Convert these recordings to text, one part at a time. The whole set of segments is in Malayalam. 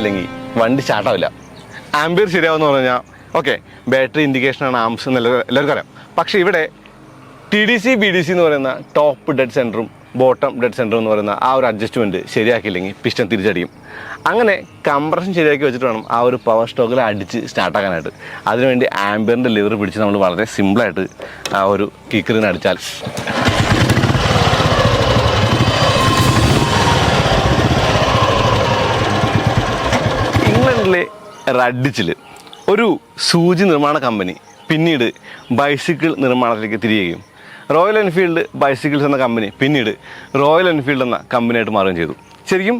ഇല്ലെങ്കിൽ വണ്ടി സ്റ്റാർട്ടാവില്ല. ആംബിയർ ശരിയാവുമെന്ന് പറഞ്ഞാൽ ഓക്കെ, ബാറ്ററി ഇൻഡിക്കേഷനാണ് ആംസ് എന്ന് എല്ലാവർക്കും അറിയാം. പക്ഷേ ഇവിടെ TDC BDC എന്ന് പറയുന്ന ടോപ്പ് ഡെഡ് സെൻറ്ററും ബോട്ടം ഡെഡ് സെൻറ്ററും എന്ന് പറയുന്ന ആ ഒരു അഡ്ജസ്റ്റ്മെൻറ്റ് ശരിയാക്കിയില്ലെങ്കിൽ പിസ്റ്റൺ തിരിച്ചടിയും. അങ്ങനെ കംപ്രഷൻ ശരിയാക്കി വെച്ചിട്ട് വേണം ആ ഒരു പവർ സ്റ്റോക്കിൽ അടിച്ച് സ്റ്റാർട്ടാക്കാനായിട്ട്. അതിനുവേണ്ടി ആംബിയറിൻ്റെ ലിവർ പിടിച്ച് നമ്മൾ വളരെ സിമ്പിളായിട്ട് ആ ഒരു കിക്കറിന് അടിച്ചാൽ ഇംഗ്ലണ്ടിലെ റഡിച്ചിൽ ഒരു സൂചി നിർമ്മാണ കമ്പനി പിന്നീട് ബൈസിക്കിൾ നിർമ്മാണത്തിലേക്ക് തിരിയുകയും റോയൽ എൻഫീൽഡ് ബൈസിക്കിൾസ് എന്ന കമ്പനി പിന്നീട് റോയൽ എൻഫീൽഡ് എന്ന കമ്പനിയായിട്ട് മാറുകയും ചെയ്തു. ശരിക്കും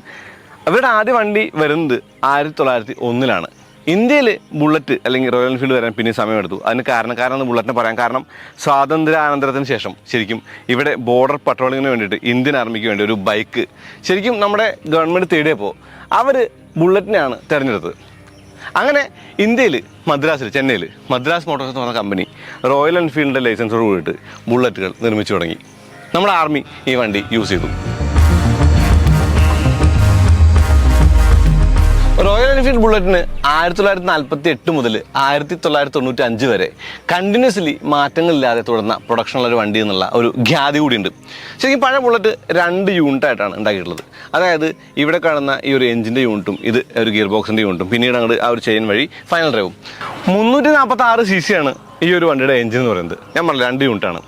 അവരുടെ ആദ്യ വണ്ടി വരുന്നത് 1901 ഇന്ത്യയിൽ ബുള്ളറ്റ് അല്ലെങ്കിൽ റോയൽ എൻഫീൽഡ് വരാൻ പിന്നെ സമയമെടുത്തു. അതിന് കാരണക്കാരെന്ന് ബുള്ളറ്റിനെ പറയാൻ കാരണം സ്വാതന്ത്ര്യാനന്തരത്തിന് ശേഷം ശരിക്കും ഇവിടെ ബോർഡർ പട്രോളിങ്ങിന് വേണ്ടിയിട്ട് ഇന്ത്യൻ ആർമിക്ക് വേണ്ടി ഒരു ബൈക്ക് ശരിക്കും നമ്മുടെ ഗവൺമെൻറ് തേടിയപ്പോൾ അവർ ബുള്ളറ്റിനെയാണ് തിരഞ്ഞെടുത്തത്. അങ്ങനെ ഇന്ത്യയിൽ ചെന്നൈയിൽ മദ്രാസ് മോട്ടോഴ്സ് എന്ന് പറഞ്ഞ കമ്പനി റോയൽ എൻഫീൽഡിൻ്റെ ലൈസൻസോട് കൂടിയിട്ട് ബുള്ളറ്റുകൾ നിർമ്മിച്ചു തുടങ്ങി. നമ്മുടെ ആർമി ഈ വണ്ടി യൂസ് ചെയ്തു. റോയൽ എൻഫീൽഡ് ബുള്ളറ്റിന് 1948 മുതൽ 1995 വരെ കണ്ടിന്യൂസ്ലി മാറ്റങ്ങളില്ലാതെ തുടർന്ന പ്രൊഡക്ഷനുള്ളൊരു വണ്ടി എന്നുള്ള ഒരു ഖ്യാതി കൂടിയുണ്ട്. ശരിക്കും പഴയ ബുള്ളറ്റ് 2 യൂണിറ്റായിട്ടാണ് ഉണ്ടാക്കിയിട്ടുള്ളത്. അതായത് ഇവിടെ കാണുന്ന ഈ ഒരു എഞ്ചിൻ്റെ യൂണിറ്റും ഇത് ഒരു ഗിയർ ബോക്സിൻ്റെ യൂണിറ്റും പിന്നീട് അങ്ങോട്ട് ആ ഒരു ചെയിൻ വഴി ഫൈനൽ ഡ്രൈവും. 346 cc ആണ് ഈ ഒരു വണ്ടിയുടെ എഞ്ചിൻ എന്ന് പറയുന്നത്. ഞാൻ പറഞ്ഞില്ല 2 യൂണിറ്റാണ്.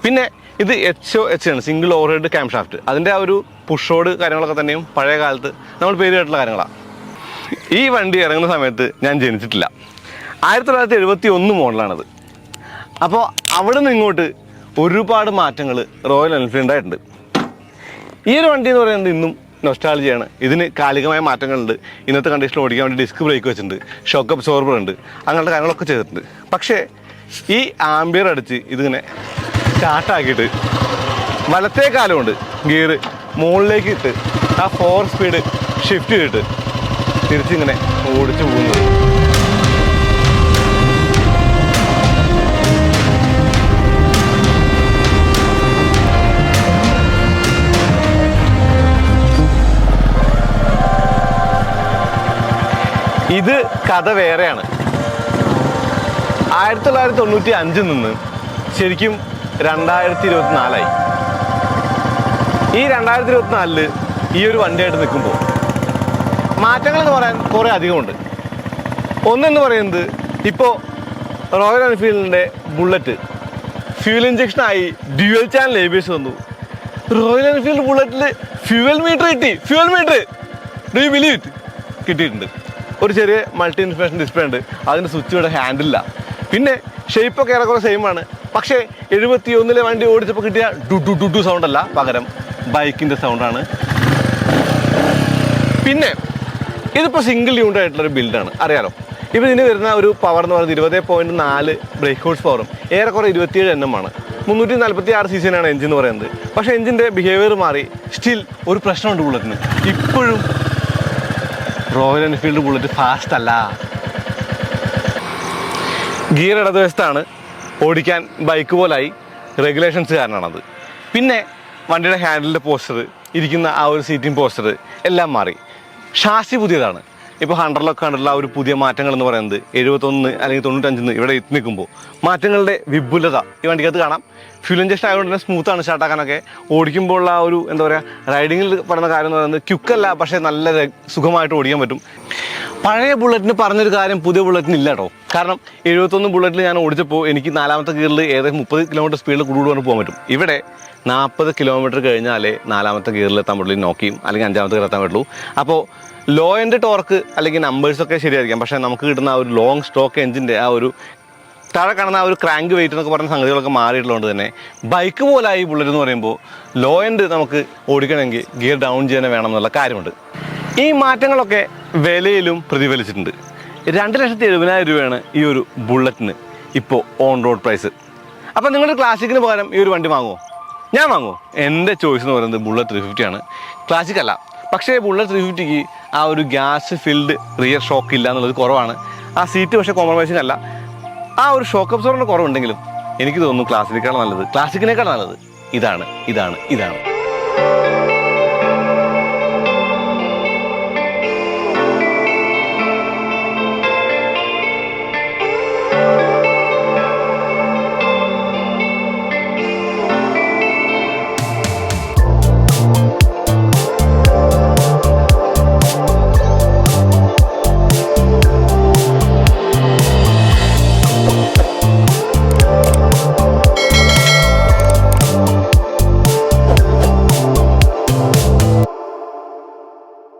പിന്നെ ഇത് HOH ആണ്, സിംഗിൾ ഓവർഹെഡ് ക്യാം ഷാഫ്റ്റ്. അതിൻ്റെ ആ ഒരു പുഷോഡ് കാര്യങ്ങളൊക്കെ തന്നെയും പഴയ കാലത്ത് നമ്മൾ പേര് കേട്ടുള്ള കാര്യങ്ങളാണ്. ഈ വണ്ടി ഇറങ്ങുന്ന സമയത്ത് ഞാൻ ജനിച്ചിട്ടില്ല. 1971 മോഡലാണത്. അപ്പോൾ അവിടെ നിന്ന് ഇങ്ങോട്ട് ഒരുപാട് മാറ്റങ്ങൾ റോയൽ എൻഫീൽഡായിട്ടുണ്ട്. ഈ ഒരു വണ്ടി എന്ന് പറയുന്നത് ഇന്നും നൊസ്റ്റാൾജിയാണ്. ഇതിന് കാലികമായ മാറ്റങ്ങളുണ്ട്. ഇന്നത്തെ കണ്ടീഷനിൽ ഓടിക്കാൻ വേണ്ടി ഡിസ്ക് ബ്രേക്ക് വെച്ചിട്ടുണ്ട്, ഷോക്ക് അബ്സോർബർ ഉണ്ട്, അങ്ങനത്തെ കാര്യങ്ങളൊക്കെ ചെയ്തിട്ടുണ്ട്. പക്ഷേ ഈ ആംബിയർ അടിച്ച് ഇതിങ്ങനെ സ്റ്റാർട്ടാക്കിയിട്ട് വലത്തേ കാലം കൊണ്ട് ഗിയർ മുകളിലേക്ക് ഇട്ട് ആ 4 സ്പീഡ് ഷിഫ്റ്റ് ചെയ്തിട്ട് തിരിച്ചിങ്ങനെ ഓടിച്ചു പോകുന്നത് ഇത് കഥ വേറെയാണ്. 1995 നിന്ന് ശരിക്കും 2024 ഈ 2024 ഈ ഒരു വണ്ടിയായിട്ട് നിൽക്കുമ്പോൾ മാറ്റങ്ങൾ എന്ന് പറയാൻ കുറേ അധികമുണ്ട്. ഒന്നെന്ന് പറയുന്നത് ഇപ്പോൾ റോയൽ എൻഫീൽഡിൻ്റെ ബുള്ളറ്റ് ഫ്യൂൽ ഇഞ്ചക്ഷനായി ഡ്യുവൽ ചാനൽ ABS വന്നു. റോയൽ എൻഫീൽഡ് ബുള്ളറ്റിൽ ഫ്യൂവൽ മീറ്റർ കിട്ടി. Fuel meter do you believe it കിട്ടിയിട്ടുണ്ട്. ഒരു ചെറിയ മൾട്ടി ഇൻഫർമേഷൻ ഡിസ്പ്ലേ ഉണ്ട്. അതിൻ്റെ സ്വിച്ചിയുടെ ഹാൻഡിലില്ല. പിന്നെ ഷേപ്പൊക്കെ ഏറെക്കുറെ സെയിം ആണ്. പക്ഷേ 71 വണ്ടി ഓടിച്ചപ്പോൾ കിട്ടിയ ഡു സൗണ്ടല്ല, പകരം ബൈക്കിൻ്റെ സൗണ്ടാണ്. പിന്നെ ഇതിപ്പോൾ സിംഗിൾ യൂണിറ്റ് ആയിട്ടുള്ളൊരു ബിൽഡാണ്, അറിയാലോ. ഇപ്പോൾ ഇതിന് വരുന്ന ഒരു പവർ എന്ന് പറയുന്നത് 20.4 ബ്രേക്ക് ഹോഴ്സ് പവറും ഏറെക്കുറെ 27 Nm ആണ്. 346 cc എഞ്ചിൻ എന്ന് പറയുന്നത്. പക്ഷേ എഞ്ചിൻ്റെ ബിഹേവിയർ മാറി. സ്റ്റിൽ ഒരു പ്രശ്നമുണ്ട് ബുള്ളറ്റിന്. ഇപ്പോഴും റോയൽ എൻഫീൽഡ് ബുള്ളറ്റ് ഫാസ്റ്റ് അല്ല. ഗിയർ ഇടതുവശത്താണ്, ഓടിക്കാൻ ബൈക്ക് പോലായി. റെഗുലേഷൻസ് കാരണമാണത്. പിന്നെ വണ്ടിയുടെ ഹാൻഡിലിൻ്റെ പോസ്റ്റർ, ഇരിക്കുന്ന ആ ഒരു സീറ്റിംഗ് പോസ്റ്റർ എല്ലാം മാറി. ഷാസി പുതിയതാണ്. ഇപ്പോൾ 100-ലൊക്കെ കണ്ടിട്ടുള്ള ആ ഒരു പുതിയ മാറ്റങ്ങൾ എന്ന് പറയുന്നത് 71 അല്ലെങ്കിൽ 95 ഇവിടെ എത്തി നിൽക്കുമ്പോൾ മാറ്റങ്ങളുടെ വിപുലത ഈ വണ്ടിക്കകത്ത് കാണാം. ഫ്യൂൽ ഇഞ്ചക്ഷൻ ആയതുകൊണ്ട് തന്നെ സ്മൂത്താണ് സ്റ്റാർട്ടാക്കാനൊക്കെ. ഓടിക്കുമ്പോഴുള്ള ആ ഒരു എന്താ പറയുക, റൈഡിങ്ങിൽ പറയുന്ന കാര്യം എന്ന് പറയുന്നത് ക്യുക്കല്ല, പക്ഷേ നല്ല സുഖമായിട്ട് ഓടിക്കാൻ പറ്റും. പഴയ ബുള്ളറ്റിന് പറഞ്ഞൊരു കാര്യം പുതിയ ബുള്ളറ്റിന് ഇല്ല കേട്ടോ. കാരണം 71 ബുള്ളറ്റിൽ ഞാൻ ഓടിച്ചപ്പോൾ എനിക്ക് 4ാമത്തെ ഗിയറിൽ ഏകദേശം 30 km സ്പീഡിൽ കൂടുതൽ പോകാൻ പറ്റും. ഇവിടെ 40 km കഴിഞ്ഞാലേ 4ാമത്തെ ഗിയറിൽ എത്താൻ പറ്റുള്ളൂ, നോക്കിയും അല്ലെങ്കിൽ 5ാമത്തെ ഗിയർ എത്താൻ പറ്റുള്ളൂ. അപ്പോൾ ലോ എൻഡ് ടോർക്ക് അല്ലെങ്കിൽ നമ്പേഴ്സൊക്കെ ശരിയായിരിക്കാം, പക്ഷേ നമുക്ക് കിട്ടുന്ന ആ ഒരു ലോങ് സ്റ്റോക്ക് എഞ്ചിൻ്റെ ആ ഒരു താഴെ കാണുന്ന ആ ഒരു ക്രാങ്ക് വെയിറ്റ് എന്നൊക്കെ പറഞ്ഞ സംഗതികളൊക്കെ മാറിയിട്ടുള്ളതുകൊണ്ട് തന്നെ ബൈക്ക് പോലായി ബുള്ളറ്റ് എന്ന് പറയുമ്പോൾ ലോ എൻഡ് നമുക്ക് ഓടിക്കണമെങ്കിൽ ഗിയർ ഡൗൺ ചെയ്യാൻ വേണം എന്നുള്ള കാര്യമുണ്ട്. ഈ മാറ്റങ്ങളൊക്കെ വിലയിലും പ്രതിഫലിച്ചിട്ടുണ്ട്. 2,70,000 രൂപയാണ് ഈ ഒരു ബുള്ളറ്റിന് ഇപ്പോൾ ഓൺ റോഡ് പ്രൈസ്. അപ്പോൾ നിങ്ങളുടെ ക്ലാസിക്കിന് പകരം ഈ ഒരു വണ്ടി വാങ്ങുമോ? ഞാൻ വാങ്ങുമോ? എൻ്റെ ചോയ്സ് എന്ന് പറയുന്നത് ബുള്ളറ്റ് 350 ആണ്. ക്ലാസിക് അല്ല. പക്ഷേ ബുള്ളറ്റ് 350ക്ക് ആ ഒരു ഗ്യാസ് ഫിൽഡ് റിയർ ഷോക്ക് ഇല്ല എന്നുള്ളത് കുറവാണ്. ആ സീറ്റ് പക്ഷേ കോംപ്രമൈസിങ് അല്ല. ആ ഒരു ഷോക്ക് അബ്സോർബറിൻ്റെ കുറവുണ്ടെങ്കിലും എനിക്ക് തോന്നുന്നു ക്ലാസിക്കിനേക്കാൾ നല്ലത് ഇതാണ്.